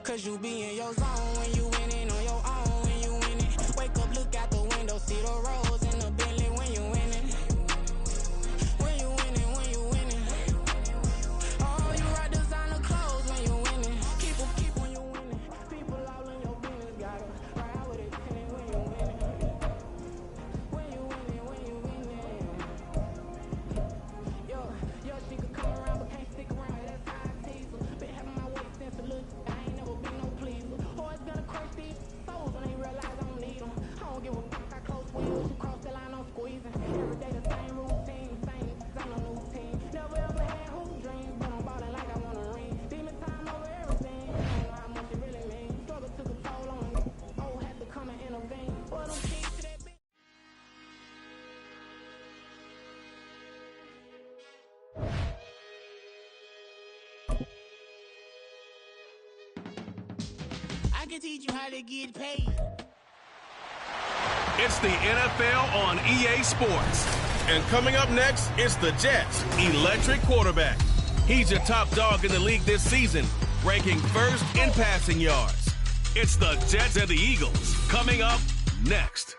Cause you be in your zone when you winning on your own. When you winning, wake up, look out the window, see the roads in the Bentley when you winning. When you winning, when you winning. Oh, you rock designer clothes when you winning. Keep when you winning. People all in your business, gotta ride with it when you winning. When you winning, when you winning. Yo, she could come around but can't stick around. That's how I tease her. Been having my way since a little. I ain't never been no pleaser. Always gonna crush these souls when they realize I don't need them. I don't give a fuck how close we is. You cross the line, I'm squeezing. Every day the same routine, same on a new team. Never ever had hoop dreams, but I'm ballin' like I want a ring. Demon time over everything. I don't know how much it really means. Struggle took a toll on me. Oh, had to come and intervene. But I'm keys to that bitch. I can teach you how to get paid. It's the NFL on EA Sports. And coming up next, it's the Jets' electric quarterback. He's your top dog in the league this season, ranking first in passing yards. It's the Jets and the Eagles coming up next.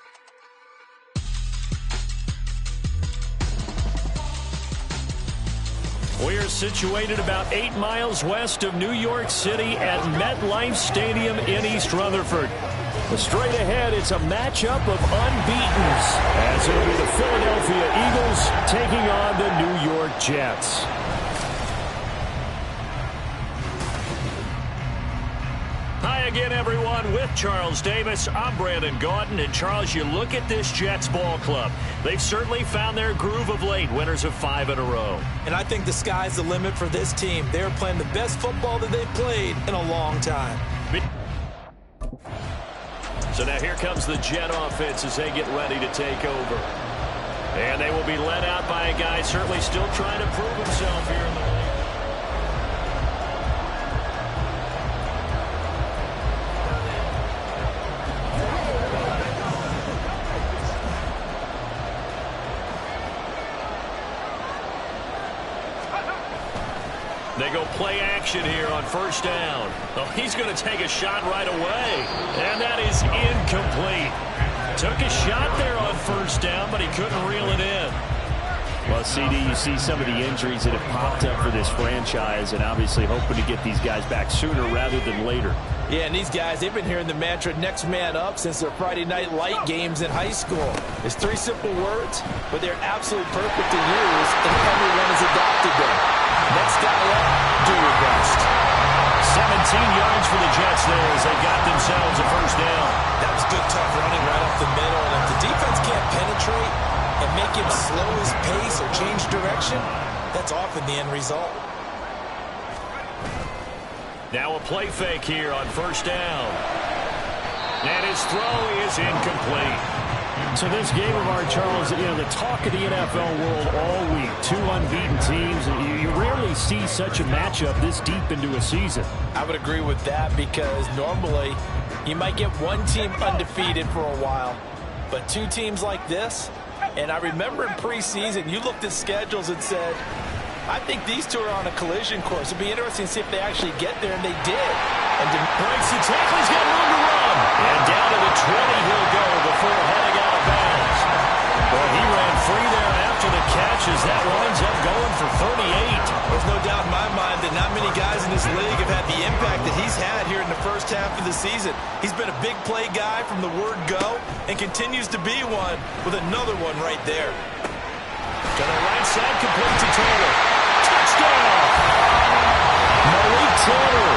We are situated about 8 miles west of New York City at MetLife Stadium in East Rutherford. But straight ahead, it's a matchup of unbeatens, as it'll be the Philadelphia Eagles taking on the New York Jets. Hi again, everyone. With Charles Davis, I'm Brandon Gaudin. And Charles, you look at this Jets ball club. They've certainly found their groove of late, winners of 5 in a row. And I think the sky's the limit for this team. They're playing the best football that they've played in a long time. So now here comes the Jet offense as they get ready to take over. And they will be led out by a guy certainly still trying to prove himself here in the league. They go play action here on first down. Oh, he's going to take a shot right away. And that is incomplete. Took a shot there on first down, but he couldn't reel it in. Well, CD, you see some of the injuries that have popped up for this franchise, and obviously hoping to get these guys back sooner rather than later. Yeah, and these guys, they've been hearing the mantra next man up since their Friday night light games in high school. It's 3 simple words, but they're absolutely perfect to use, and everyone has adopted them. Next guy up, do your best. 17 yards for the Jets there as they got themselves a first down. That was good, tough running right up the middle. And if the defense can't penetrate and make him slow his pace or change direction, that's often the end result. Now a play fake here on first down. And his throw is incomplete. So this game of art, Charles, you know, the talk of the NFL world all week. 2 unbeaten teams. You rarely see such a matchup this deep into a season. I would agree with that because normally you might get one team undefeated for a while. But 2 teams like this, and I remember in preseason you looked at schedules and said, I think these 2 are on a collision course. It'd be interesting to see if they actually get there, and they did. And breaks the tackle. He's got room to run. And down to the 20 he'll go before heading out of bounds. Well, he ran free there after the catch as that winds up going for 38. There's no doubt in my mind that not many guys in this league have had the impact that he's had here in the first half of the season. He's been a big play guy from the word go and continues to be one with another one right there. To the right side, complete to Taylor. Touchdown! Malik Taylor,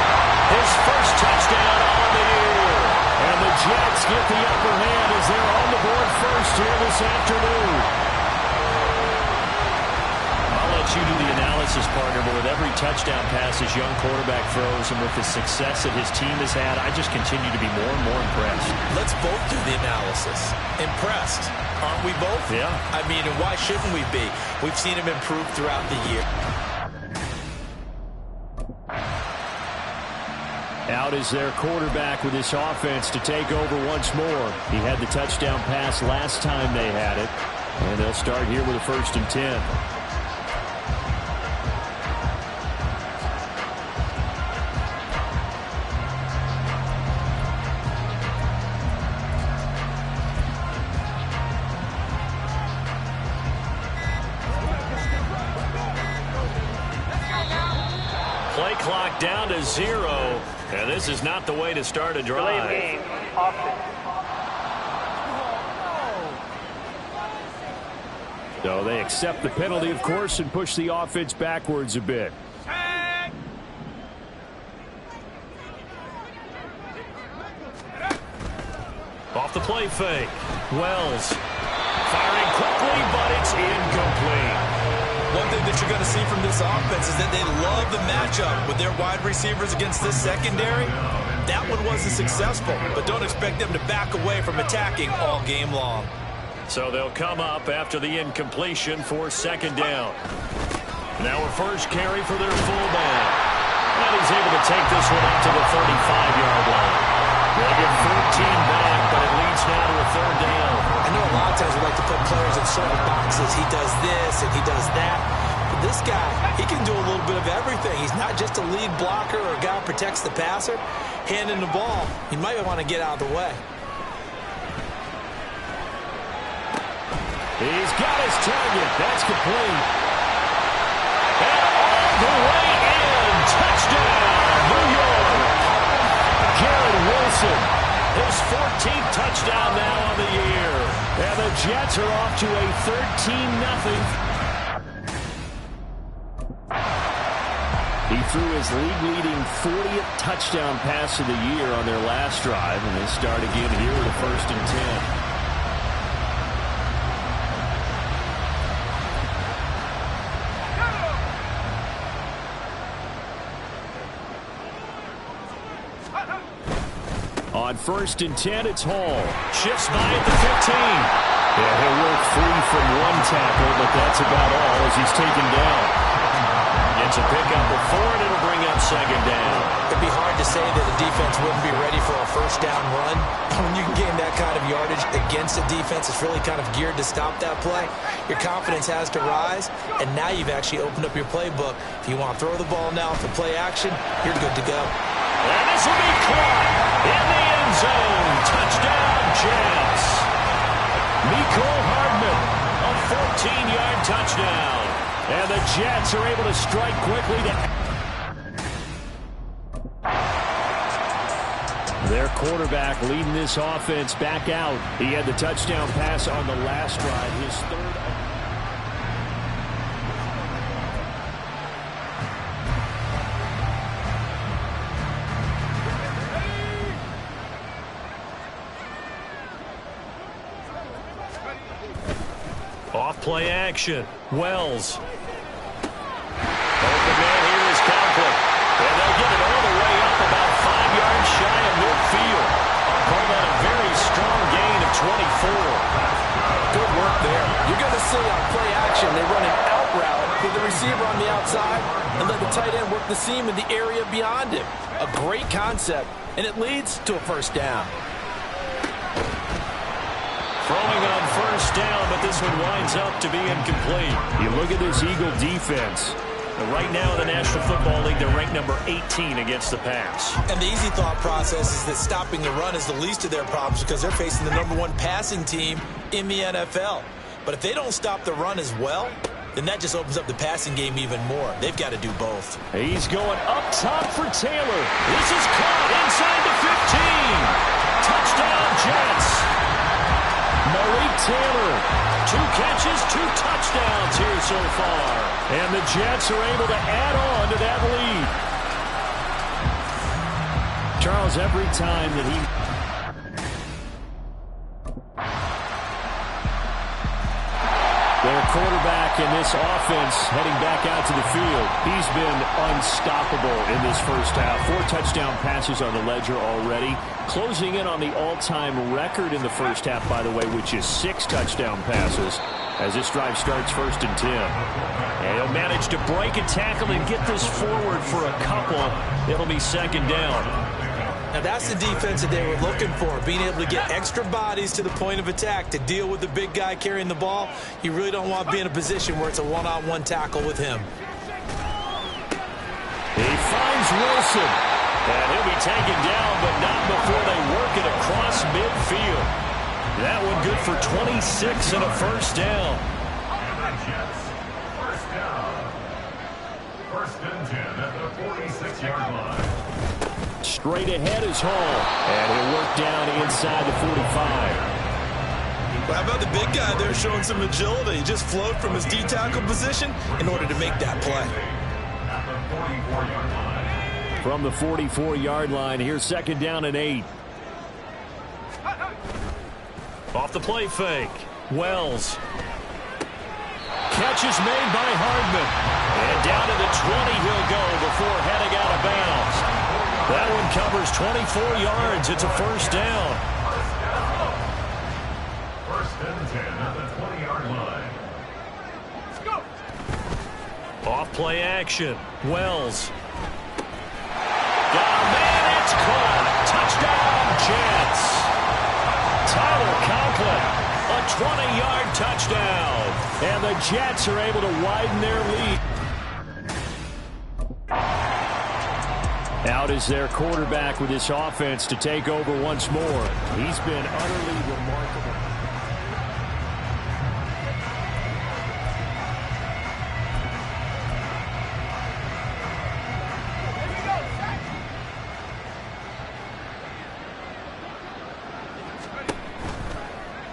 his first touchdown on the year. And the Jets get the upper hand as they're on the board first here this afternoon. I'll let you do the analysis, partner, but with every touchdown pass his young quarterback throws and with the success that his team has had, I just continue to be more and more impressed. Let's both do the analysis. Impressed. Aren't we both? Yeah. I mean, and why shouldn't we be? We've seen him improve throughout the year. Out is their quarterback with this offense to take over once more. He had the touchdown pass last time they had it. And they'll start here with a 1st and 10. play clock down to 0. And this is not the way to start a drive. Game, offense. So they accept the penalty, of course, and push the offense backwards a bit. Off the play fake. Wells firing quickly, but it's incomplete. One thing that you're going to see from this offense is that they love the matchup with their wide receivers against this secondary. That one wasn't successful, but don't expect them to back away from attacking all game long. So they'll come up after the incompletion for second down. Now a first carry for their fullback. And he's able to take this one up to the 35-yard line. They'll get 14 back, but it leads now to a third down. I know a lot of times we like to put players in certain boxes. He does this and he does that. But this guy, he can do a little bit of everything. He's not just a lead blocker or a guy who protects the passer. Handing the ball, he might want to get out of the way. He's got his target. That's complete. And all the way in. Touchdown, New York. Garrett Wilson, his 14th touchdown now on the year. And the Jets are off to a 13-0. He threw his league-leading 40th touchdown pass of the year on their last drive, and they start again here with a 1st and 10. On 1st and 10, it's Hall. Shifts by at the 15. Yeah, he'll work free from one tackle, but that's about all as he's taken down. Gets a pickup before, and it'll bring up second down. It'd be hard to say that the defense wouldn't be ready for a first down run. When you can gain that kind of yardage against a defense, it's really kind of geared to stop that play. Your confidence has to rise, and now you've actually opened up your playbook. If you want to throw the ball now for play action, you're good to go. And this will be caught in the end zone. Touchdown, Jets. Mecole Hardman, a 14-yard touchdown. And the Jets are able to strike quickly to... Their quarterback leading this offense back out. He had the touchdown pass on the last drive, his third... Off play action. Wells. Open man here is Conklin. And they'll get it all the way up about 5 yards shy of midfield. Call that a very strong gain of 24. Good work there. You're going to see on play action, they run an out route with the receiver on the outside and let the tight end work the seam in the area beyond him. A great concept, and it leads to a first down. Throwing on first down, but this one winds up to be incomplete. You look at this Eagle defense. Right now in the National Football League, they're ranked number 18 against the pass. And the easy thought process is that stopping the run is the least of their problems because they're facing the #1 passing team in the NFL. But if they don't stop the run as well, then that just opens up the passing game even more. They've got to do both. He's going up top for Taylor. This is caught inside the 15. Touchdown, Jets. Malik Taylor. 2 catches, 2 touchdowns here so far. And the Jets are able to add on to that lead. Charles, every time that he... Their quarterback in this offense heading back out to the field. He's been unstoppable in this first half. 4 touchdown passes on the ledger already. Closing in on the all-time record in the first half, by the way, which is 6 touchdown passes as this drive starts 1st and 10. And he'll manage to break a tackle and get this forward for a couple. It'll be second down. Now that's the defense that they were looking for, being able to get extra bodies to the point of attack to deal with the big guy carrying the ball. You really don't want to be in a position where it's a one-on-one tackle with him. He finds Wilson. And he'll be taken down, but not before they work it across midfield. That one good for 26 and a first down. First down. 1st and Straight ahead is Hall, and he'll work down inside the 45. Well, how about the big guy there showing some agility? He just flowed from his D-tackle position in order to make that play. From the 44-yard line, here's 2nd down and 8. Off the play fake. Wells. Catch is made by Hardman. And down to the 20 he'll go before heading out of bounds. That one covers 24 yards. It's a 1st down. 1st and 10 at the 20-yard line. Let's go. Off play action. Wells. Got a man. It's caught. Touchdown, Jets. Tyler Conklin. A 20-yard touchdown. And the Jets are able to widen their lead. Out is their quarterback with this offense to take over once more. He's been utterly remarkable.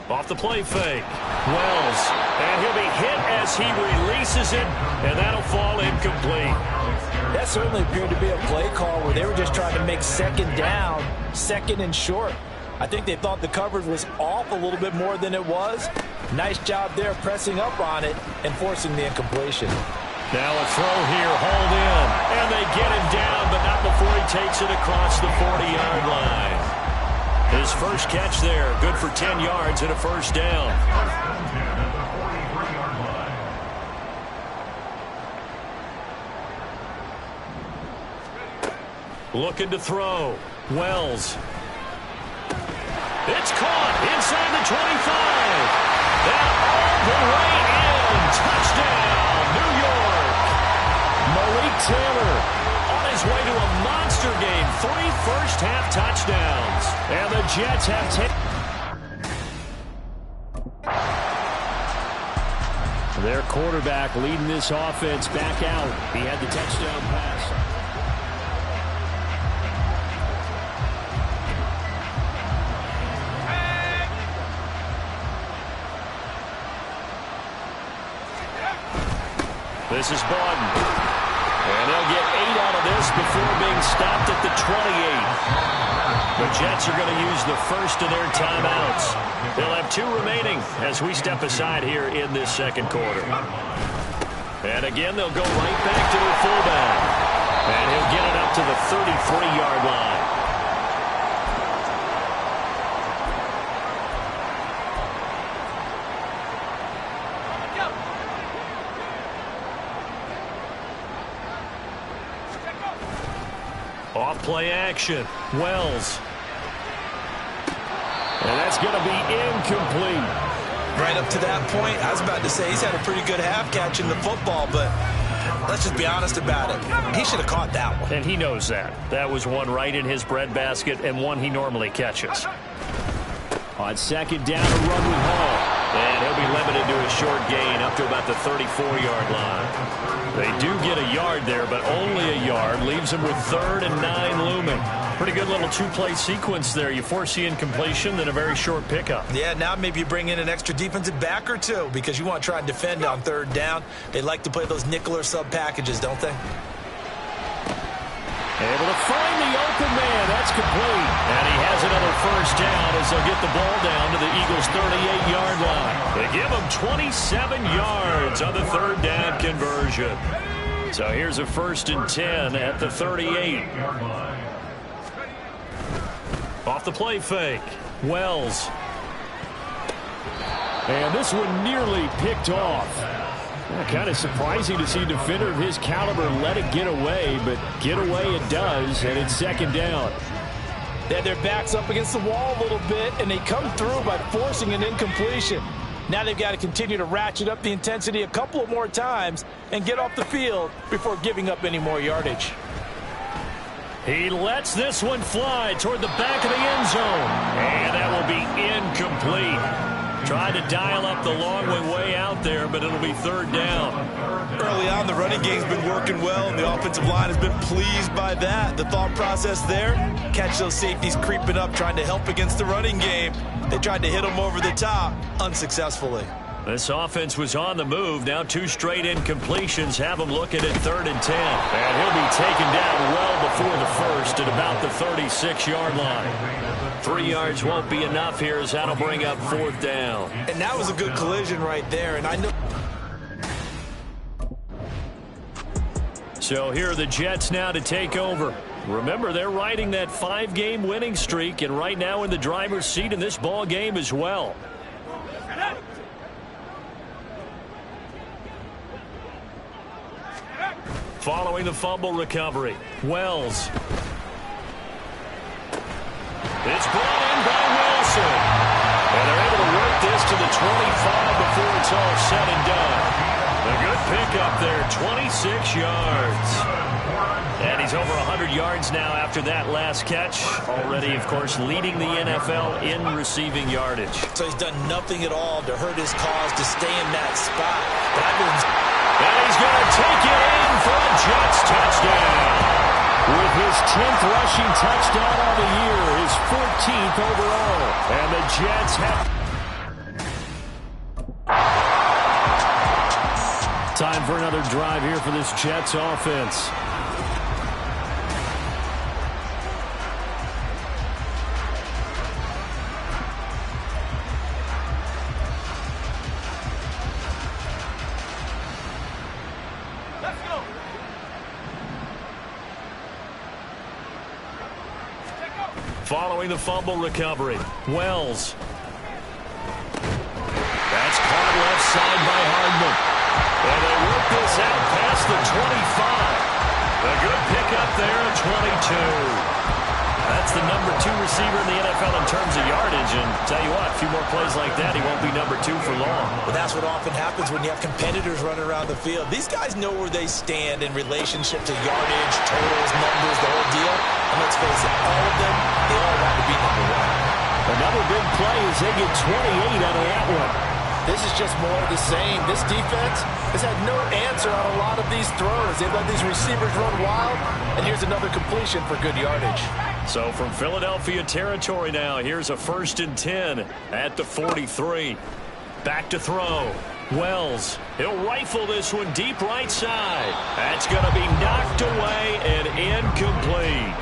Off the play fake. Wells. And he'll be hit as he releases it, and that'll fall incomplete. That certainly appeared to be a play call where they were just trying to make 2nd down, 2nd and short. I think they thought the coverage was off a little bit more than it was. Nice job there pressing up on it and forcing the incompletion. Now a throw here, hauled in, and they get him down, but not before he takes it across the 40-yard line. His first catch there, good for 10 yards and a 1st down. Looking to throw. Wells. It's caught inside the 25. And all the way in. Touchdown, New York. Malik Taylor On his way to a monster game. 3 first-half touchdowns. and the Jets have taken. Their quarterback leading this offense back out. He had the touchdown pass. This is Bawden. And they'll get 8 out of this before being stopped at the 28. The Jets are going to use the first of their timeouts. They'll have 2 remaining as we step aside here in this 2nd quarter. And again, they'll go right back to their fullback. And he'll get it up to the 33-yard line. Off play action. Wells. And that's going to be incomplete. Right up to that point, I was about to say he's had a pretty good half catching the football, but let's just be honest about it. He should have caught that one. And he knows that. That was one right in his breadbasket and one he normally catches. On 2nd down, a run with Hall. And he'll be limited to a short gain up to about the 34-yard line. They do get a yard there, but only a yard. Leaves them with 3rd and 9 looming. Pretty good little 2-play sequence there. You force the incompletion, then a very short pickup. Yeah, now maybe you bring in an extra defensive back or 2 because you want to try and defend on 3rd down. They like to play those nickel or sub packages, don't they? Able to find the open man. That's complete. And he has another 1st down as they'll get the ball down to the Eagles' 38-yard line. They give him 27 yards on the 3rd down conversion. So here's a 1st and 10 at the 38. Off the play fake. Wells. And this one nearly picked off. Kind of surprising to see a defender of his caliber let it get away, but get away it does, and it's 2nd down. They had their backs up against the wall a little bit, and they come through by forcing an incompletion. Now they've got to continue to ratchet up the intensity a couple of more times and get off the field before giving up any more yardage. He lets this one fly toward the back of the end zone. And that will be incomplete. Tried to dial up the long way out there, but it'll be third down. Early on, the running game's been working well, and the offensive line has been pleased by that. The thought process there, catch those safeties creeping up, trying to help against the running game. They tried to hit them over the top, unsuccessfully. This offense was on the move. Now 2 straight incompletions have him looking at 3rd and 10. And he'll be taken down well before the first at about the 36-yard line. 3 yards won't be enough here as that'll bring up 4th down. And that was a good collision right there. And I know. So here are the Jets now to take over. Remember, they're riding that 5-game winning streak, and right now in the driver's seat in this ball game as well. Following the fumble recovery, Wells. It's brought in by Wilson. And they're able to work this to the 25 before it's all said and done. A good pickup there, 26 yards. And he's over 100 yards now after that last catch. Already, of course, leading the NFL in receiving yardage. So he's done nothing at all to hurt his cause to stay in that spot. And he's going to take it in for a Jets touchdown. With his 10th rushing touchdown on the year, his 14th overall. And the Jets have... Time for another drive here for this Jets offense. Following the fumble recovery, Wells. That's caught left side by Hardman. And they work this out past the 25. A good pickup there at 22. That's the number 2 receiver in the NFL in terms of yardage. And tell you what, a few more plays like that, he won't be number 2 for long. Well, that's what often happens when you have competitors running around the field. These guys know where they stand in relationship to yardage, totals, numbers, the whole deal. And let's face it, all of them, they all want to be number 1. Another big play as they get 28 out of that one. This is just more of the same. This defense has had no answer on a lot of these throws. They've let these receivers run wild, and here's another completion for good yardage. So from Philadelphia territory now, here's a 1st and 10 at the 43. Back to throw. Wells, he'll rifle this one deep right side. That's going to be knocked away and incomplete.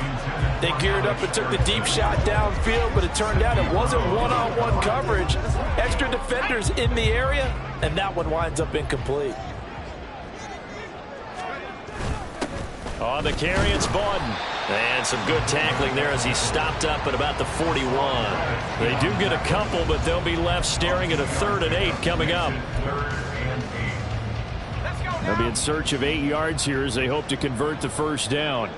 They geared up and took the deep shot downfield, but it turned out it wasn't one-on-one coverage. Extra defenders in the area, and that one winds up incomplete. On the carry, it's Bawden. And some good tackling there as he stopped up at about the 41. They do get a couple, but they'll be left staring at a 3rd and 8 coming up. They'll be in search of 8 yards here as they hope to convert the 1st down.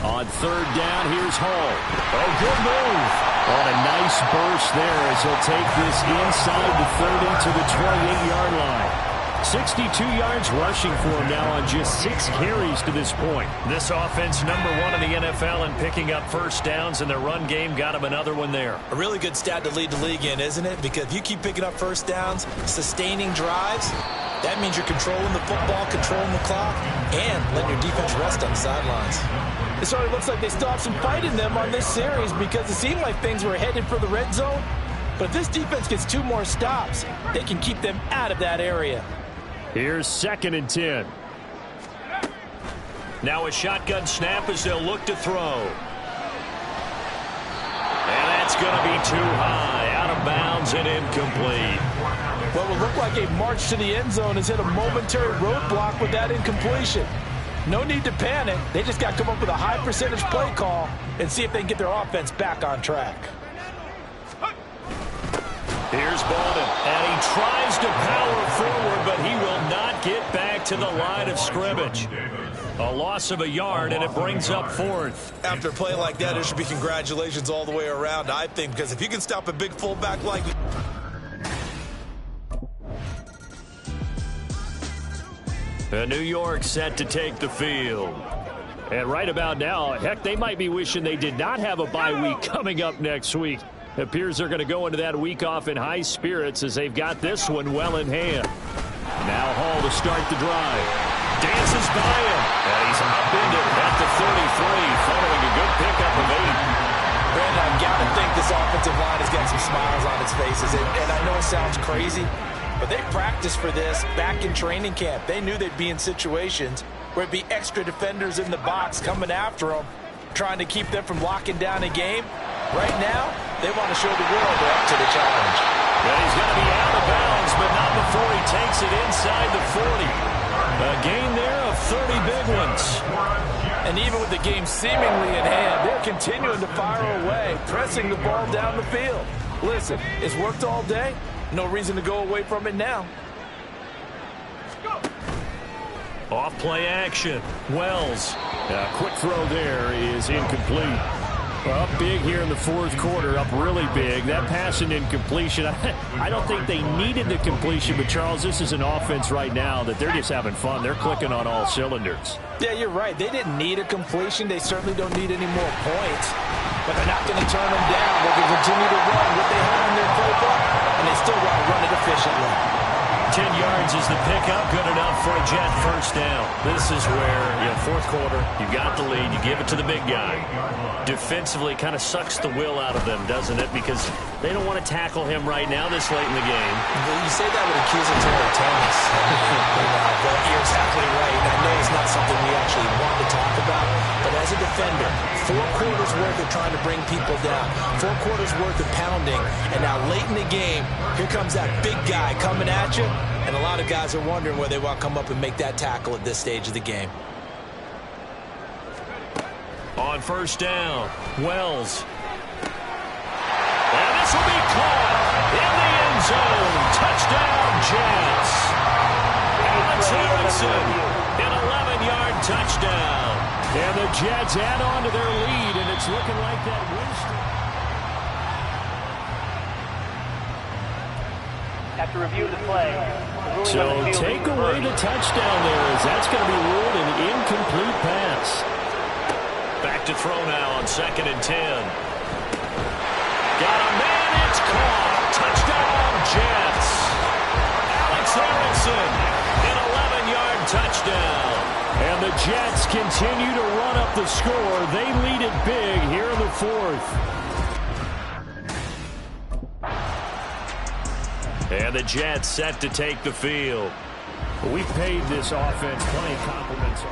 On 3rd down, here's Hall. Oh, good move. On a nice burst there as he'll take this inside the 30 to the 28-yard line. 62 yards rushing for him now on just 6 carries to this point. This offense number 1 in the NFL in picking up 1st downs, and their run game got him another one there. A really good stat to lead the league in, isn't it? Because if you keep picking up 1st downs, sustaining drives, that means you're controlling the football, controlling the clock, and letting your defense rest on the sidelines. It sort of looks like they still have some fight in them on this series because it seemed like things were headed for the red zone. But if this defense gets 2 more stops, they can keep them out of that area. Here's 2nd and 10. Now a shotgun snap as they'll look to throw. And that's going to be too high, out of bounds and incomplete. What will look like a march to the end zone has hit a momentary roadblock with that incompletion. No need to panic. They just got to come up with a high percentage play call and see if they can get their offense back on track. Here's Bawden, and he tries to power forward, but he will not get back to the line of scrimmage. A loss of a yard, and it brings up 4th. After a play like that, there should be congratulations all the way around, I think, because if you can stop a big fullback like... New York set to take the field. And right about now, heck, they might be wishing they did not have a bye week coming up next week. Appears they're going to go into that week off in high spirits as they've got this one well in hand. Now Hall to start the drive. Dances by him. And he's upended at the 33, following a good pickup of 8. Brandon, I've got to think this offensive line has got some smiles on its faces. And I know it sounds crazy, but they practiced for this back in training camp. They knew they'd be in situations where it'd be extra defenders in the box coming after them, trying to keep them from locking down a game. Right now, they want to show the world they're up to the challenge. Well, he's going to be out of bounds, but not before he takes it inside the 40. A gain there of 30 big ones. And even with the game seemingly in hand, they're continuing to fire away, pressing the ball down the field. Listen, it's worked all day. No reason to go away from it now. Off play action. Wells. A quick throw there is incomplete. Up big here in the fourth quarter, up really big. That pass and incompletion, I don't think they needed the completion, but Charles, this is an offense right now that they're just having fun. They're clicking on all cylinders. Yeah, you're right. They didn't need a completion. They certainly don't need any more points, but they're not going to turn them down. They can continue to run what they have in their playbook, and they still want to run it efficiently. 10 yards is the pickup, good enough for a Jet first down. This is where, fourth quarter, you got the lead, you give it to the big guy. Defensively kind of sucks the will out of them, doesn't it? Because they don't want to tackle him right now this late in the game. Well, you say that with accusatory tones. But you're exactly right. I know it's not something we actually want to talk about, but as a defender, 4 quarters worth of trying to bring people down, 4 quarters worth of pounding, and now late in the game, here comes that big guy coming at you, and a lot of guys are wondering where they want to come up and make that tackle at this stage of the game. On first down, Wells. And this will be caught in the end zone. Touchdown, Jets. Alex Erickson, an 11-yard touchdown. And the Jets add on to their lead, and it's looking like that win streak. After review of the play. So take away the touchdown there, as that's going to be ruled an incomplete pass. Back to throw now on 2nd and 10. Got a man, it's caught. Touchdown, Jets. Alex Erickson, an 11-yard touchdown. And the Jets continue to run up the score. They lead it big here in the fourth. And the Jets set to take the field. We've paid this offense plenty of compliments.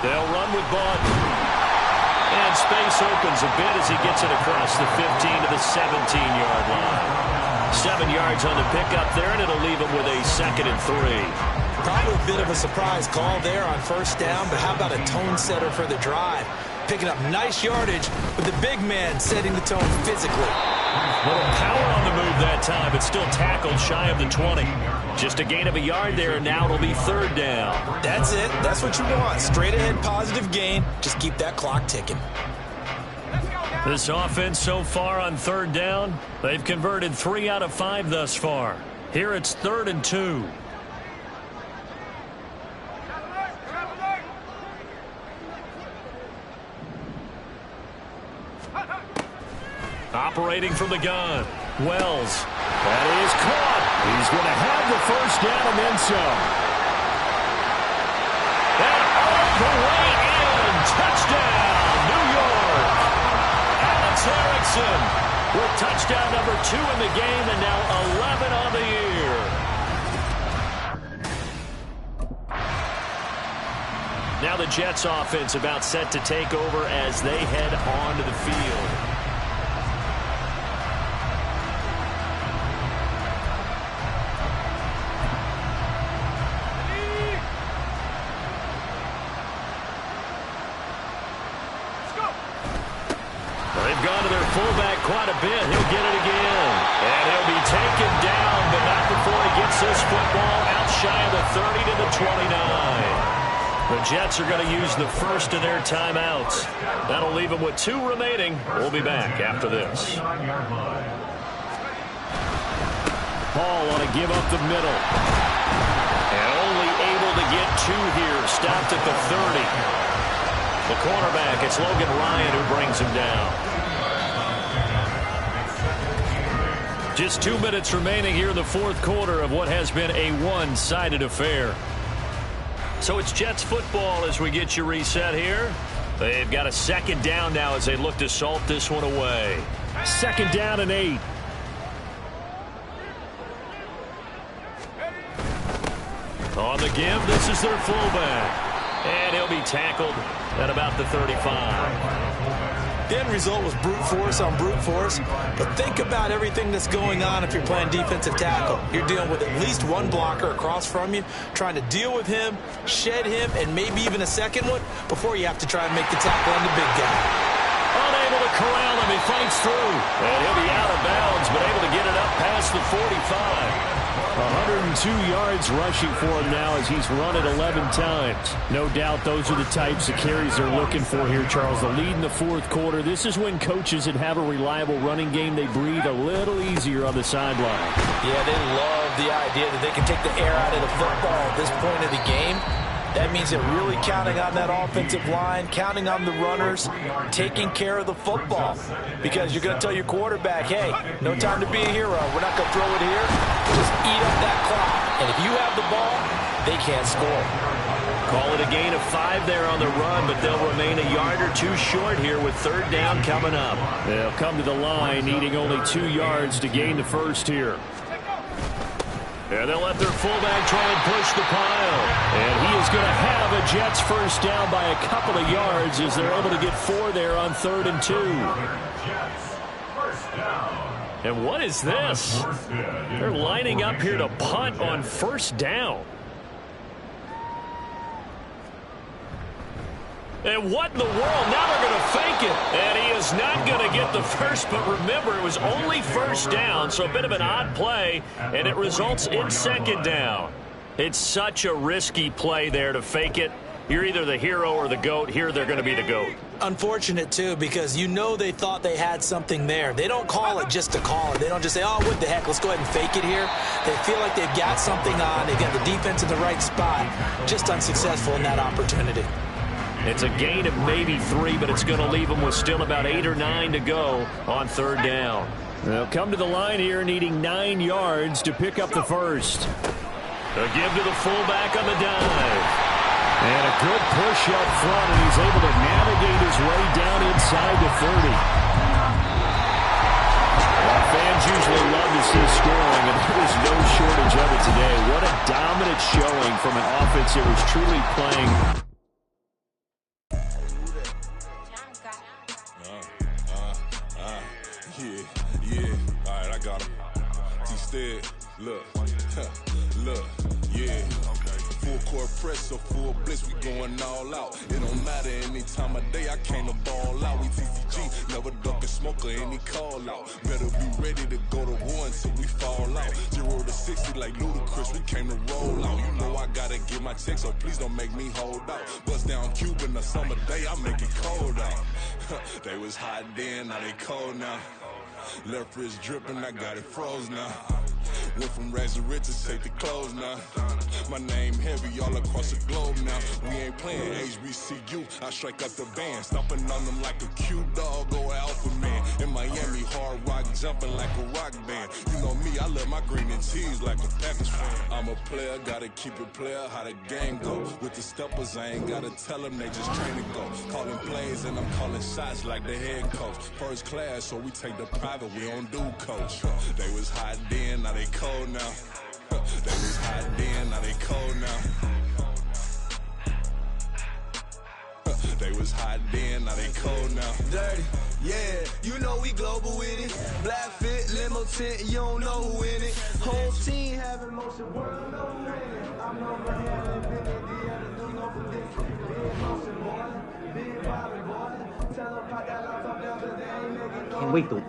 They'll run with Bond. And space opens a bit as he gets it across the 15 to the 17-yard line. 7 yards on the pickup there, and it'll leave him with a 2nd and 3. Probably a bit of a surprise call there on first down, but how about a tone setter for the drive? Picking up nice yardage with the big man setting the tone physically. A little power on the move that time, but still tackled shy of the 20. Just a gain of a yard there, and now it'll be 3rd down. That's it. That's what you want. Straight ahead positive gain. Just keep that clock ticking. This offense so far on 3rd down, they've converted 3 out of 5 thus far. Here it's 3rd and 2. Operating from the gun, Wells. That is caught. He's going to have the first down and then some. And all the way in. Touchdown, New York. Alex Erickson with touchdown number 2 in the game, and now 11 on the year. Now the Jets offense about set to take over as they head onto the field. They've gone to their fullback quite a bit. He'll get it again. And he'll be taken down, but not before he gets this football out shy of the 30 to the 29. The Jets are going to use the first of their timeouts. That'll leave them with 2 remaining. We'll be back after this. ball on a give up the middle. And only able to get 2 here. Stopped at the 30. The cornerback, it's Logan Ryan who brings him down. Just 2 minutes remaining here in the fourth quarter of what has been a one-sided affair. So it's Jets football as we get you reset here. They've got a second down now as they look to salt this one away. Second down and 8. On the give, this is their fullback. And he'll be tackled at about the 35. The end result was brute force on brute force. But think about everything that's going on if you're playing defensive tackle. You're dealing with at least one blocker across from you, trying to deal with him, shed him, and maybe even a second one before you have to try and make the tackle on the big guy. Unable to corral him. He fights through. And he'll be out of bounds, but able to get it up past the 45. 102 yards rushing for him now as he's run it 11 times. No doubt those are the types of carries they're looking for here, Charles. The lead in the fourth quarter. This is when coaches that have a reliable running game, they breathe a little easier on the sideline. Yeah, they love the idea that they can take the air out of the football at this point of the game. That means they're really counting on that offensive line, counting on the runners, taking care of the football. Because you're going to tell your quarterback, hey, no time to be a hero. We're not going to throw it here. Just eat up that clock. And if you have the ball, they can't score. Call it a gain of 5 there on the run, but they'll remain a yard or 2 short here with third down coming up. They'll come to the line needing only 2 yards to gain the first here. And they'll let their fullback try and push the pile. And he is going to have a Jets first down by a couple of yards as they're able to get 4 there on 3rd and 2. And what is this? They're lining up here to punt on first down. And what in the world? Now they're going to fake it. And he is not going to get the first, but remember, it was only first down, so a bit of an odd play, and it results in second down. It's such a risky play there to fake it. You're either the hero or the GOAT. Here they're going to be the GOAT. Unfortunate, too, because you know they thought they had something there. They don't call it just to call it. They don't just say, oh, what the heck, let's go ahead and fake it here. They feel like they've got something on. They've got the defense in the right spot. Just unsuccessful in that opportunity. It's a gain of maybe 3, but it's going to leave them with still about 8 or 9 to go on third down. They'll come to the line here needing 9 yards to pick up the first. A give to the fullback on the dive. And a good push up front, and he's able to navigate his way down inside the 30. Well, fans usually love to see scoring, and there was no shortage of it today. What a dominant showing from an offense that was truly playing. Look, yeah. Full court press or full blitz, we going all out. It don't matter any time of day, I came to ball out. We TCG, never duck a smoke or any call out. Better be ready to go to war until we fall out. 0 to 60 like Ludacris, we came to roll out. You know I gotta get my check, so please don't make me hold out. Bust down Cuban a summer day, I make it cold out. They was hot then, now they cold now. Left wrist dripping, I got it froze now. Went from rags to riches, take the clothes now. My name heavy all across the globe now. We ain't playing HBCU, I strike up the band. Stomping on them like a cute dog or alpha man. In Miami, hard rock jumping like a rock band. You know me, I love my green and cheese like a Packers fan. I'm a player, gotta keep it player, how the game go. With the steppers, I ain't gotta tell them, they just train to go. Calling plays and I'm calling shots like the head coach. First class, so we take the private, we don't do coach. They was hot then, now they cold now. They was hot then, now they cold now. They was hot then, now they cold now. Dirty, yeah, you know we global with it. Black fit, limo tint, you don't know who in it. Whole team having motion, world no winning. I'm over here invented the other do no prediction. Big motion, boy, big Bobby, boy. Tell them I got lots of them, but they ain't making no. Can't wait though.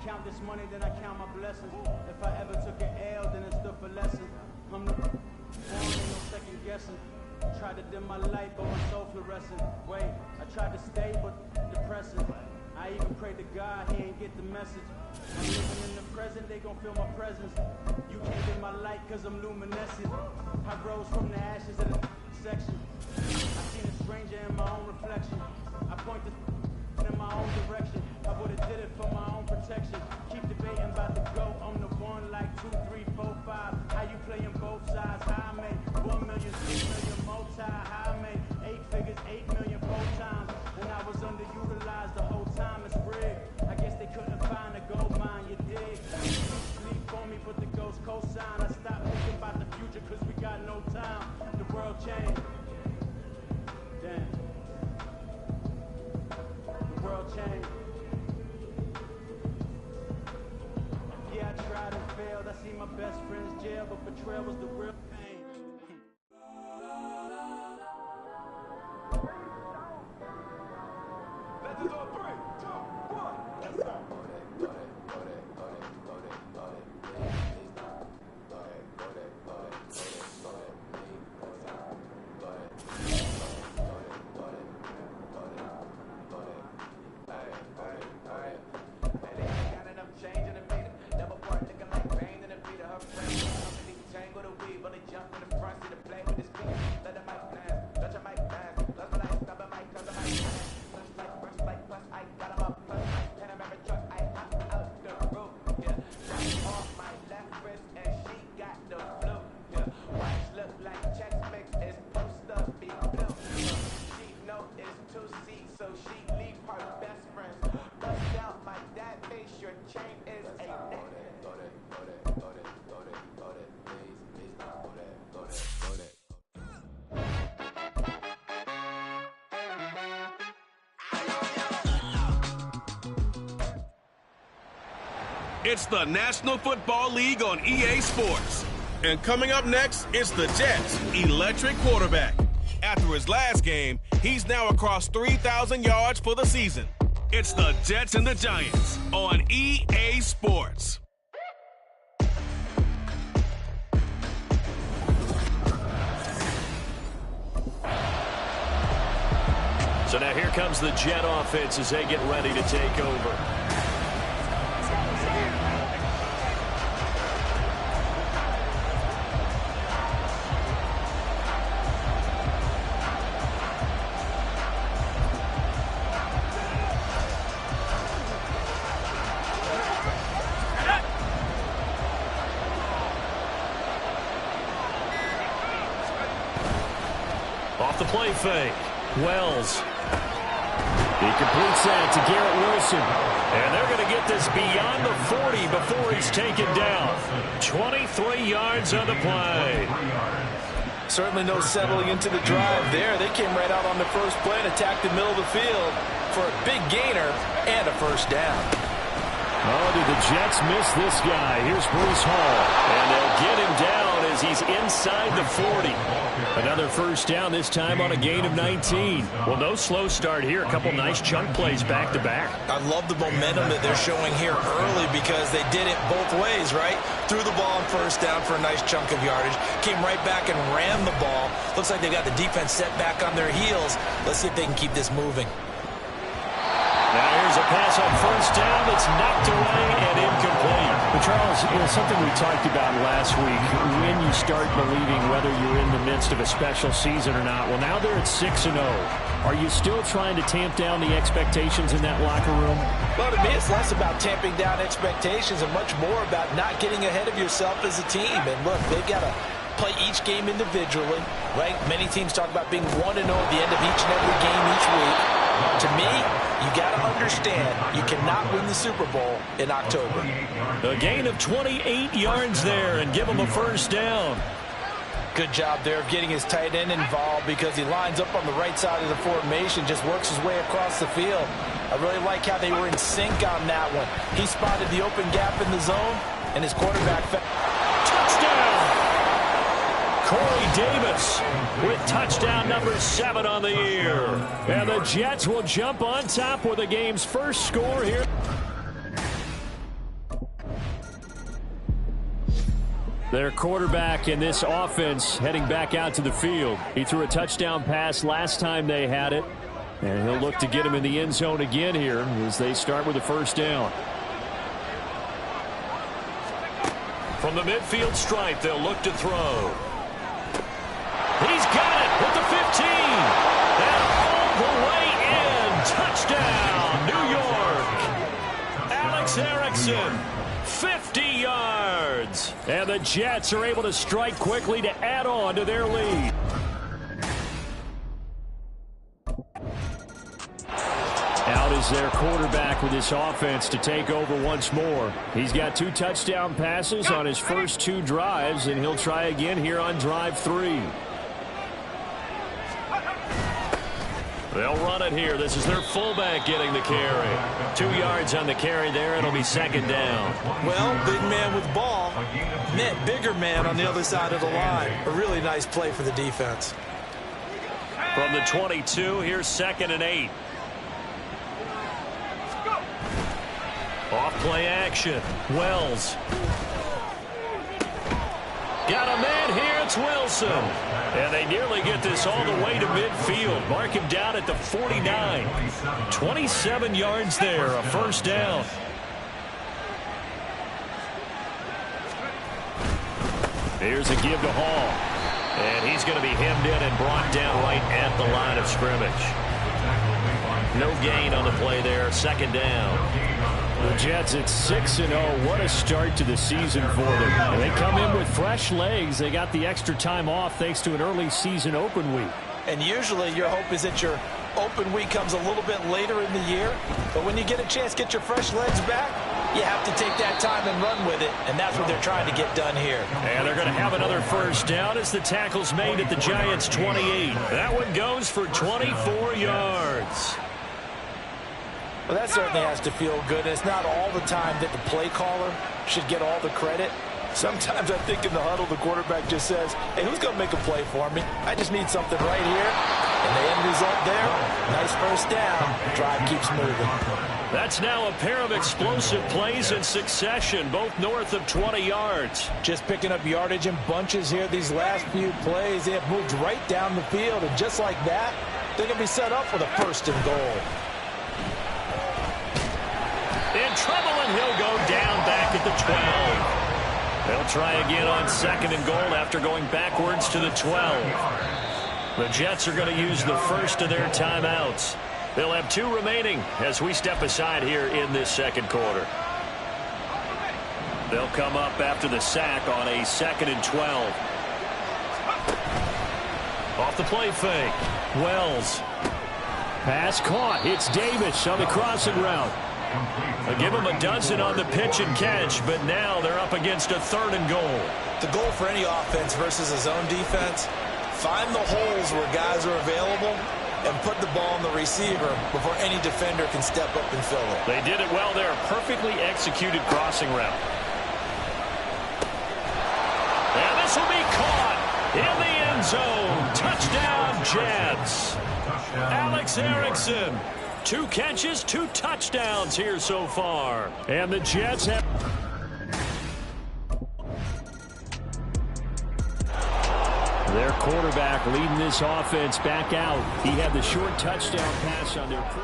Count this money, then I count my blessings. If I ever took an L, then it stood for lessons. Ain't no second guessing. Tried to dim my light, but my soul fluorescent. Wait, I tried to stay, but depressing. I even prayed to God, he ain't get the message. I'm living in the present, they gon' feel my presence. You can't get my light, cause I'm luminescent. I rose from the ashes of the section. I seen a stranger in my own reflection. I point the in my own direction. I would've did it for my own protection. Keep debating about the go. I'm the one like 2, 3, 4, 5. How you playing both sides? How I made 1 million, 6 million multi. How I made 8 figures, 8 million 4 times. And I was underutilized the whole time. It's rigged. I guess they couldn't find a gold mine. You dig? Sleep on me, but the ghost cosign. I stopped thinking about the future cause we got no time. The world changed. Damn. The world changed. Yeah, I tried and failed. I see my best friends jail, but betrayal was the real pain. Let's go 3, 2, 1. Let's go. It's the National Football League on EA Sports. And coming up next, it's the Jets' electric quarterback. After his last game, he's now across 3,000 yards for the season. It's the Jets and the Giants on EA Sports. So now here comes the Jet offense as they get ready to take over. Off the play fake. Wells. He completes that to Garrett Wilson. And they're going to get this beyond the 40 before he's taken down. 23 yards on the play. Certainly no settling into the drive there. They came right out on the first play and attacked the middle of the field for a big gainer and a first down. Oh, did the Jets miss this guy? Here's Bruce Hall. And they'll get him down as he's inside the 40. Another first down, this time on a gain of 19. Well, no slow start here. A couple nice chunk plays back-to-back. I love the momentum that they're showing here early because they did it both ways, right? Threw the ball on first down for a nice chunk of yardage. Came right back and ran the ball. Looks like they got the defense set back on their heels. Let's see if they can keep this moving. Now here's a pass on first down that's knocked away and incomplete. But Charles, something we talked about last week, when you start believing whether you're in the midst of a special season or not. Well, now they're at 6-0. Are you still trying to tamp down the expectations in that locker room? Well, to me, it's less about tamping down expectations and much more about not getting ahead of yourself as a team. And look, they've got to play each game individually, right? Many teams talk about being 1-0 at the end of each and every game each week. To me, you got to understand you cannot win the Super Bowl in October. A gain of 28 yards there and give him a first down. Good job there of getting his tight end involved because he lines up on the right side of the formation, just works his way across the field. I really like how they were in sync on that one. He spotted the open gap in the zone, and his quarterback fell. Touchdown! Corey Davis with touchdown number 7 on the year. And the Jets will jump on top with the game's first score here. Their quarterback in this offense heading back out to the field. He threw a touchdown pass last time they had it, and he'll look to get him in the end zone again here as they start with a first down. From the midfield stripe, they'll look to throw. He's got it with the 15. And all the way in. Touchdown, New York. Alex Erickson, 50 yards. And the Jets are able to strike quickly to add on to their lead. Out is their quarterback with this offense to take over once more. He's got 2 touchdown passes on his first 2 drives, and he'll try again here on drive 3. They'll run it here. This is their fullback getting the carry. 2 yards on the carry there. It'll be second down. Well, big man with ball meant bigger man on the other side of the line. A really nice play for the defense. From the 22, here's 2nd and 8. Off play action. Wells. Got a man here. It's Wilson. And they nearly get this all the way to midfield. Mark him down at the 49. 27 yards there. A first down. Here's a give to Hall. And he's going to be hemmed in and brought down right at the line of scrimmage. No gain on the play there. Second down. The Jets at 6-0. What a start to the season for them. And they come in with fresh legs. They got the extra time off thanks to an early season open week. And usually your hope is that your open week comes a little bit later in the year. But when you get a chance to get your fresh legs back, you have to take that time and run with it. And that's what they're trying to get done here. And they're going to have another first down as the tackle's made at the Giants' 28. That one goes for 24 yards. Well, that certainly has to feel good. It's not all the time that the play caller should get all the credit. Sometimes I think in the huddle, the quarterback just says, hey, who's going to make a play for me? I just need something right here. And the end result there, nice first down. Drive keeps moving. That's now a pair of explosive plays in succession, both north of 20 yards. Just picking up yardage in bunches here these last few plays. They have moved right down the field. And just like that, they're going to be set up for the first and goal. In trouble, and he'll go down back at the 12. They'll try again on 2nd and goal after going backwards to the 12. The Jets are going to use the first of their timeouts. They'll have 2 remaining as we step aside here in this second quarter. They'll come up after the sack on a 2nd and 12. Off the play fake. Wells. Pass caught. It's Davis on the crossing route. They'll give them a dozen on the pitch and catch, but now they're up against a 3rd and goal. The goal for any offense versus a zone defense, find the holes where guys are available and put the ball on the receiver before any defender can step up and fill it. They did it well there. Perfectly executed crossing route. And this will be caught in the end zone. Touchdown, Jets. Alex Erickson. 2 catches, 2 touchdowns here so far. And the Jets have... Their quarterback leading this offense back out. He had the short touchdown pass on their pre...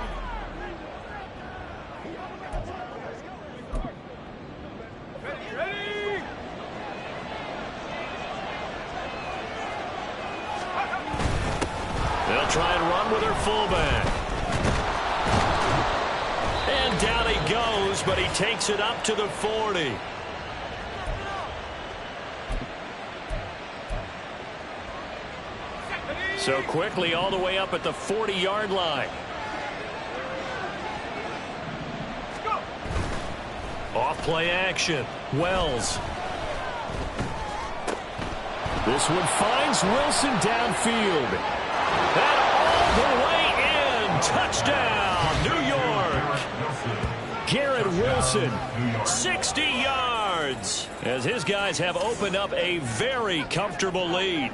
They'll try and run with their fullback. And down he goes, but he takes it up to the 40. So quickly all the way up at the 40-yard line. Off play action. Wells. This one finds Wilson downfield. And all the way in. Touchdown, New York. Garrett Wilson, 60 yards, as his guys have opened up a very comfortable lead.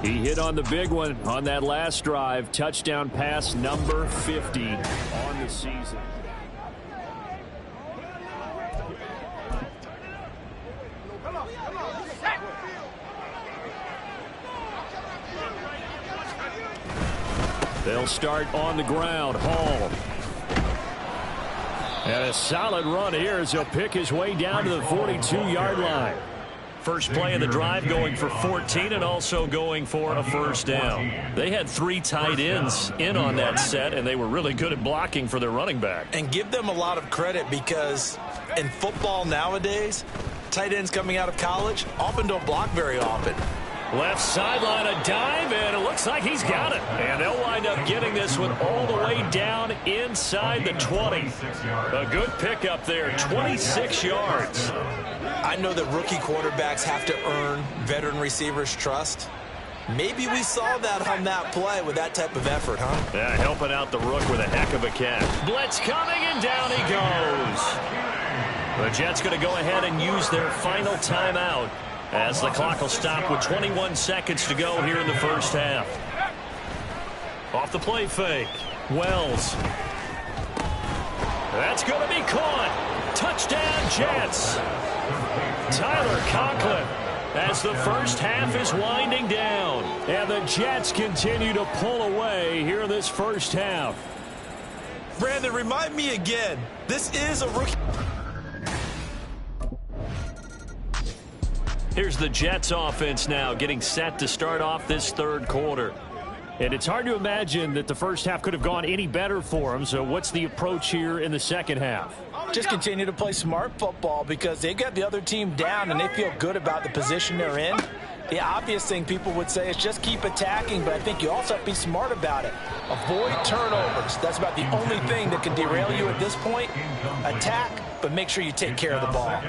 He hit on the big one on that last drive. Touchdown pass number 50 on the season. They'll start on the ground. Hall. And a solid run here as he'll pick his way down to the 42-yard line. First play of the drive going for 14 and also going for a first down. They had 3 tight ends in on that set, and they were really good at blocking for their running back. And give them a lot of credit because in football nowadays, tight ends coming out of college often don't block very often. Left sideline, a dive, and it looks like he's got it. And they'll wind up getting this one all the way down inside the 20. A good pickup there, 26 yards. I know that rookie quarterbacks have to earn veteran receivers' trust. Maybe we saw that on that play with that type of effort, huh? Yeah, helping out the rook with a heck of a catch. Blitz coming, and down he goes. The Jets going to go ahead and use their final timeout as the clock will stop with 21 seconds to go here in the first half. Off the play fake. Wells. That's going to be caught. Touchdown, Jets. Tyler Conklin as the first half is winding down. And the Jets continue to pull away here in this first half. Brandon, remind me again, this is a rookie. Here's the Jets offense now getting set to start off this third quarter. And it's hard to imagine that the first half could have gone any better for them. So what's the approach here in the second half? Just continue to play smart football because they got the other team down and they feel good about the position they're in. The obvious thing people would say is just keep attacking, but I think you also have to be smart about it. Avoid turnovers. That's about the only thing that can derail you at this point. Attack, but make sure you take care of the ball.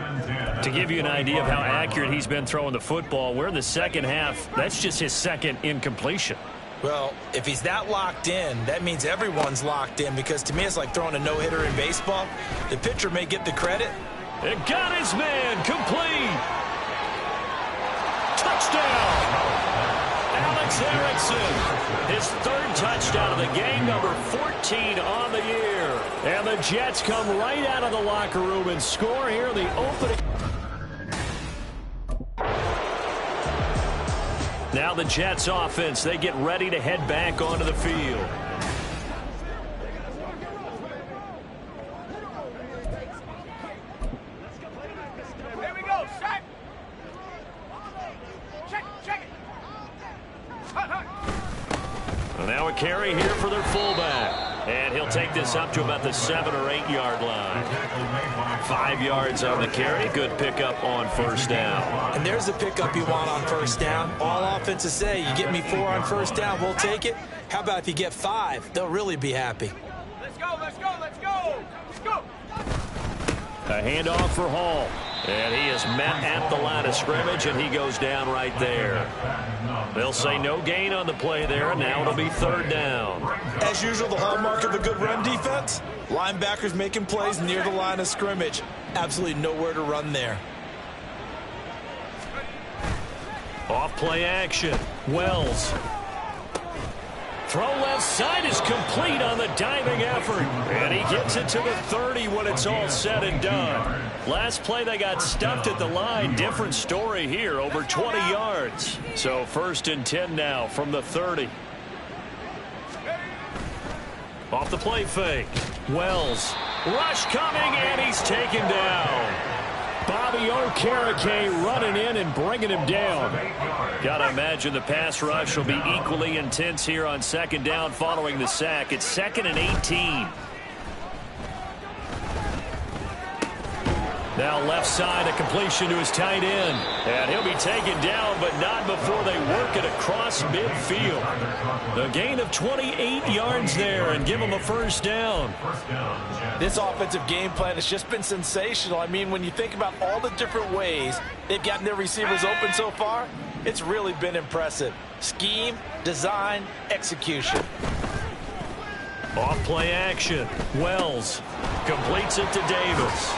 To give you an idea of how accurate he's been throwing the football, we're in the second half. That's just his second incompletion. Well, if he's that locked in, that means everyone's locked in because to me it's like throwing a no-hitter in baseball. The pitcher may get the credit. It got his man complete. Touchdown. Alex Erickson. His third touchdown of the game, number 14 on the year. And the Jets come right out of the locker room and score here in the opening. Now the Jets offense, they get ready to head back onto the field. Here we go, set. Check it. And now a carry here for their fullback. And he'll take this up to about the 7 or 8 yard line. 5 yards on the carry. Good pickup on first down. And there's the pickup you want on first down. All offenses say, you get me 4 on first down, we'll take it. How about if you get 5? They'll really be happy. Let's go. A handoff for Hall. And he is met at the line of scrimmage, and he goes down right there. They'll say no gain on the play there, and now it'll be third down. As usual, the hallmark of a good run defense, linebackers making plays near the line of scrimmage. Absolutely nowhere to run there. Off play action. Wells. Throw left side is complete on the diving effort. And he gets it to the 30 when it's all said and done. Last play they got stuffed at the line. Different story here, over 20 yards. So first and 10 now from the 30. Off the play fake. Wells. Rush coming, and he's taken down. Bobby Okereke running in and bringing him down. Got to imagine the pass rush will be equally intense here on second down following the sack. It's 2nd and 18. Now left side, a completion to his tight end. And he'll be taken down, but not before they work it across midfield. The gain of 28 yards there and give him a first down. This offensive game plan has just been sensational. I mean, when you think about all the different ways they've gotten their receivers open so far, it's really been impressive. Scheme, design, execution. Off play action. Wells completes it to Davis.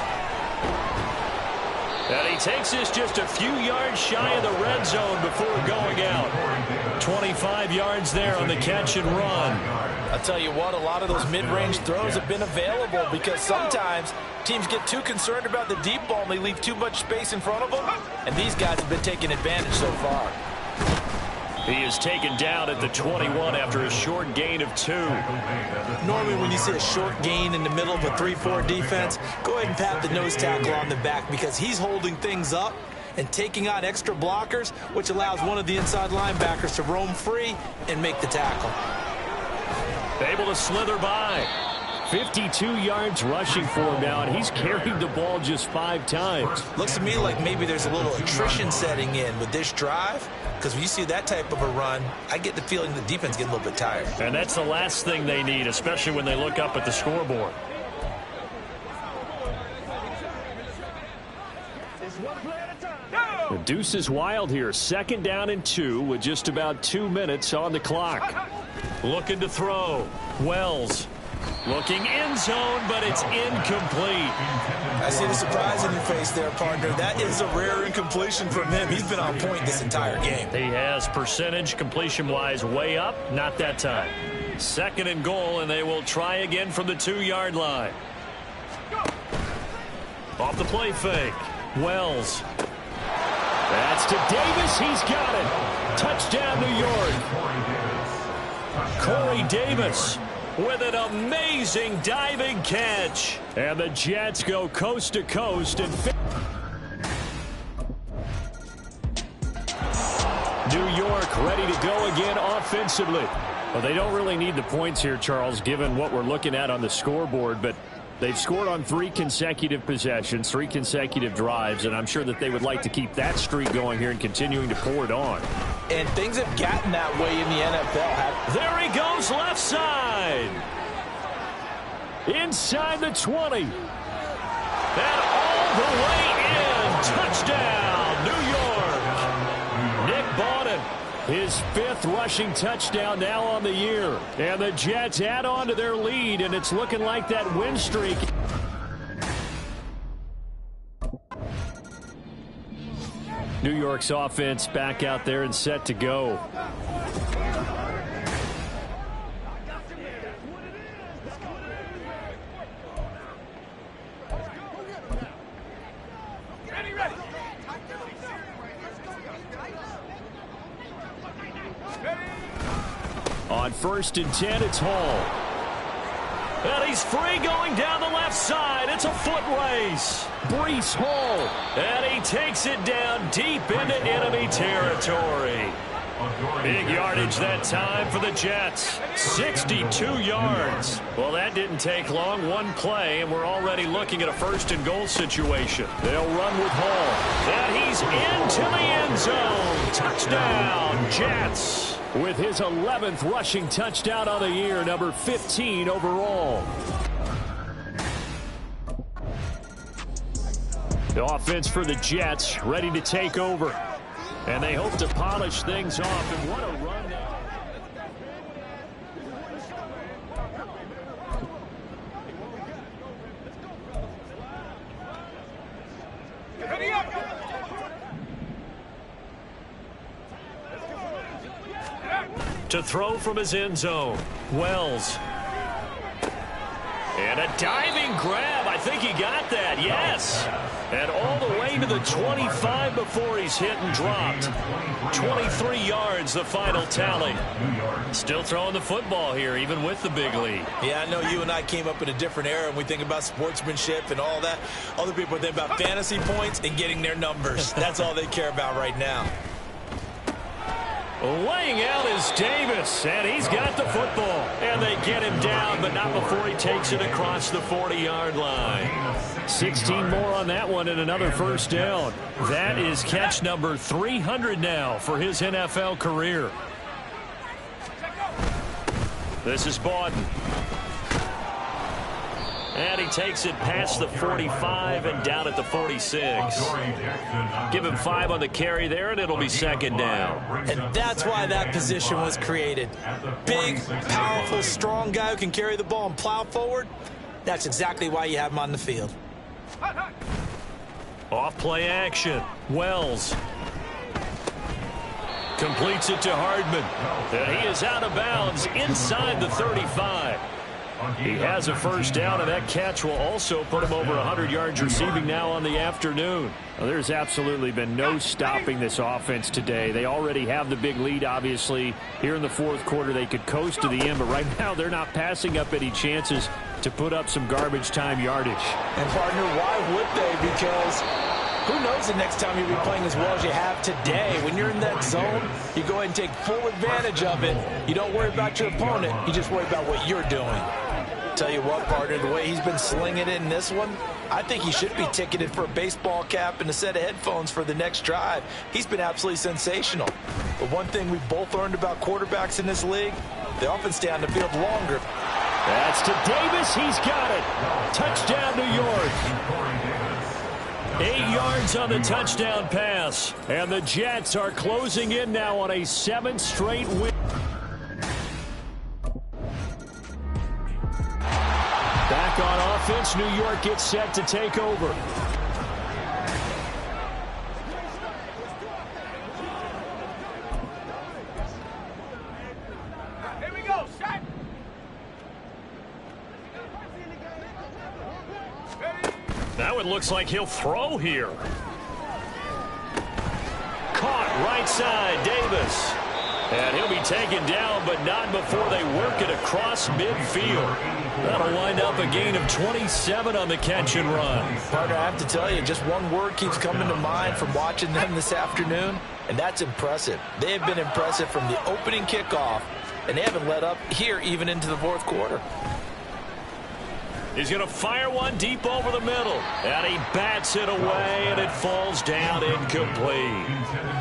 And he takes this just a few yards shy of the red zone before going out. 25 yards there on the catch and run. I'll tell you what, a lot of those mid-range throws have been available because sometimes teams get too concerned about the deep ball and they leave too much space in front of them. And these guys have been taking advantage so far. He is taken down at the 21 after a short gain of 2. Normally when you see a short gain in the middle of a 3-4 defense, go ahead and pat the nose tackle on the back because he's holding things up and taking on extra blockers, which allows one of the inside linebackers to roam free and make the tackle. Able to slither by. 52 yards rushing for him now, and he's carried the ball just 5 times. Looks to me like maybe there's a little attrition setting in with this drive, because when you see that type of a run, I get the feeling the defense gets a little bit tired. And that's the last thing they need, especially when they look up at the scoreboard. The deuce is wild here. 2nd down and 2 with just about 2 minutes on the clock. Looking to throw. Wells. Looking end zone, but it's incomplete. I see the surprise in your face there, partner. That is a rare incompletion from him. He's been on point this entire game. He has percentage completion-wise way up. Not that time. 2nd and goal, and they will try again from the 2-yard line. Off the play fake. Wells. That's to Davis. He's got it. Touchdown, New York. Corey Davis with an amazing diving catch. And the Jets go coast to coast. And New York ready to go again offensively. Well, they don't really need the points here, Charles, given what we're looking at on the scoreboard, but they've scored on 3 consecutive possessions, 3 consecutive drives, and I'm sure that they would like to keep that streak going here and continuing to pour it on. And things have gotten that way in the NFL. There he goes, left side. Inside the 20. And all the way in. Touchdown, New York. Nick Bawden. His 5th rushing touchdown now on the year. And the Jets add on to their lead, and it's looking like that win streak. New York's offense back out there and set to go. On 1st and 10, it's Hall. And he's free going down the left side. It's a foot race. Breece Hall. And he takes it down deep into enemy territory. Big yardage that time for the Jets. 62 yards. Well, that didn't take long. One play, and we're already looking at a 1st and goal situation. They'll run with Hall. And he's into the end zone. Touchdown, Jets. With his 11th rushing touchdown on the year, number 15 overall. The offense for the Jets ready to take over. And they hope to polish things off. And what a run. To throw from his end zone. Wells. And a diving grab. I think he got that. Yes. And all the way to the 25 before he's hit and dropped. 23 yards, the final tally. Still throwing the football here, even with the big lead. Yeah, I know you and I came up in a different era, and we think about sportsmanship and all that. Other people think about fantasy points and getting their numbers. That's all they care about right now. Laying out is Davis, and he's got the football. And they get him down, but not before he takes it across the 40-yard line. 16 more on that one and another 1st down. That is catch number 300 now for his NFL career. This is Bawden. And he takes it past the 45 and down at the 46. Give him 5 on the carry there, and it'll be 2nd down. And that's why that position was created. Big, powerful, strong guy who can carry the ball and plow forward. That's exactly why you have him on the field. Off play action. Wells. Completes it to Hardman. And he is out of bounds inside the 35. He has a first down, and that catch will also put him over 100 yards receiving now on the afternoon. Well, there's absolutely been no stopping this offense today. They already have the big lead, obviously. Here in the fourth quarter, they could coast to the end, but right now they're not passing up any chances to put up some garbage time yardage. And, partner, why would they? Because who knows the next time you'll be playing as well as you have today. When you're in that zone, you go ahead and take full advantage of it. You don't worry about your opponent. You just worry about what you're doing. Tell you what, partner, the way he's been slinging it in this one, I think he should be ticketed for a baseball cap and a set of headphones for the next drive. He's been absolutely sensational. But one thing we've both learned about quarterbacks in this league, they often stay on the field longer. That's to Davis. He's got it. Touchdown, New York. 8 yards on the touchdown pass. And the Jets are closing in now on a 7th straight win. Back on offense, New York gets set to take over. Here we go, shot. Now it looks like he'll throw here. Caught right side, Davis. And he'll be taken down, but not before they work it across midfield. That'll wind up a gain of 27 on the catch and run. Partner, I have to tell you, just one word keeps coming to mind from watching them this afternoon, and that's impressive. They have been impressive from the opening kickoff, and they haven't let up here even into the fourth quarter. He's going to fire one deep over the middle. And he bats it away, and it falls down incomplete.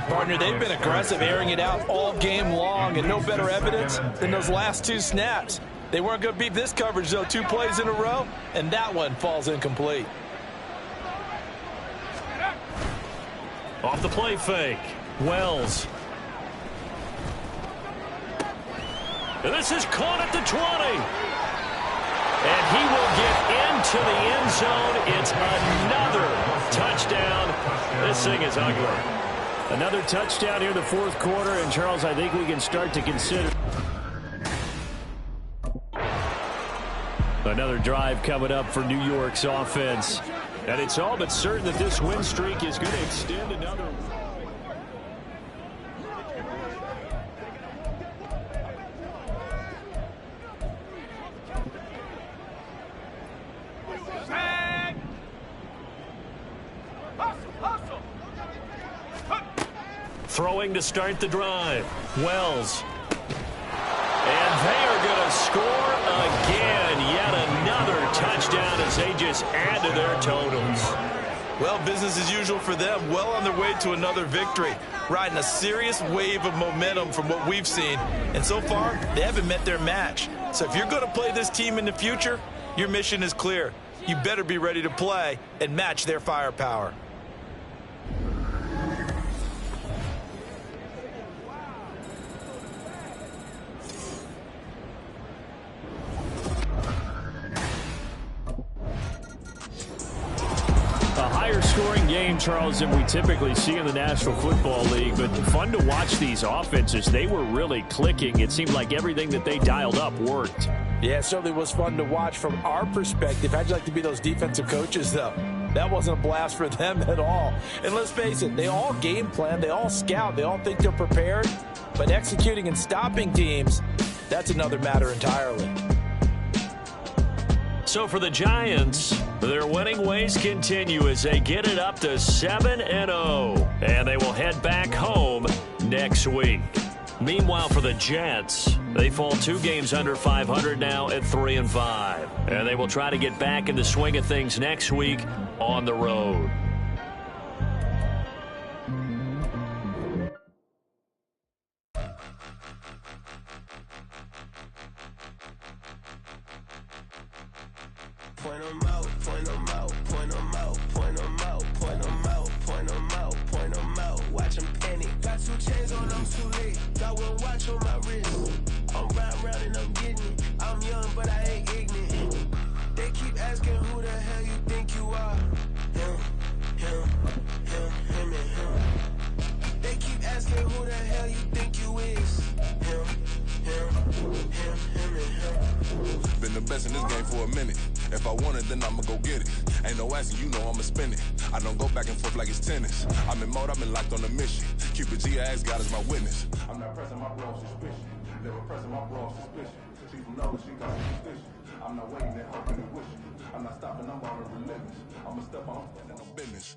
Partner, they've been aggressive, airing it out all game long, and no better evidence than those last 2 snaps. They weren't going to beat this coverage, though, 2 plays in a row, and that one falls incomplete. Off the play fake, Wells. And this is caught at the 20. And he will get into the end zone. It's another touchdown. This thing is ugly. Another touchdown here in the fourth quarter. And, Charles, I think we can start to consider another drive coming up for New York's offense. And it's all but certain that this win streak is going to extend another. Throwing to start the drive. Wells. And they are going to score again. Yet another touchdown as they just add to their totals. Well, business as usual for them. Well on their way to another victory. Riding a serious wave of momentum from what we've seen. And so far, they haven't met their match. So if you're going to play this team in the future, your mission is clear. You better be ready to play and match their firepower. Scoring game, Charles, than we typically see in the National Football League, but fun to watch these offenses. They were really clicking. It seemed like everything that they dialed up worked. Yeah, it certainly was fun to watch from our perspective. How'd you like to be those defensive coaches, though? That wasn't a blast for them at all. And let's face it, they all game plan, they all scout, they all think they're prepared, but executing and stopping teams, that's another matter entirely. So for the Giants, their winning ways continue as they get it up to 7-0. And they will head back home next week. Meanwhile, for the Jets, they fall 2 games under 500 now at 3-5. And they will try to get back in the swing of things next week on the road. Point 'em out, point 'em out, point 'em out, point 'em out, point 'em out, point 'em out, point 'em out. Watch 'em panic. Got 2 chains on, I'm too late. Got 1 watch on my wrist. I'm riding round and I'm getting it. I'm young, but I ain't ignorant. They keep asking who the hell you think you are. Him, and him. They keep asking who the hell you think you is. Him, and him. Been a best in this game for a minute. If I want it, then I'ma go get it. Ain't no asking, you know I'ma spend it. I don't go back and forth like it's tennis. I'm in mode, I've been locked on a mission. Cupid G, I ask God as my witness. I'm not pressing my bro suspicion. Never pressing my bro suspicion. People know she got suspicion. I'm not waiting and hoping and wishing. I'm not stopping, I'm on a relentless. I'ma step on business.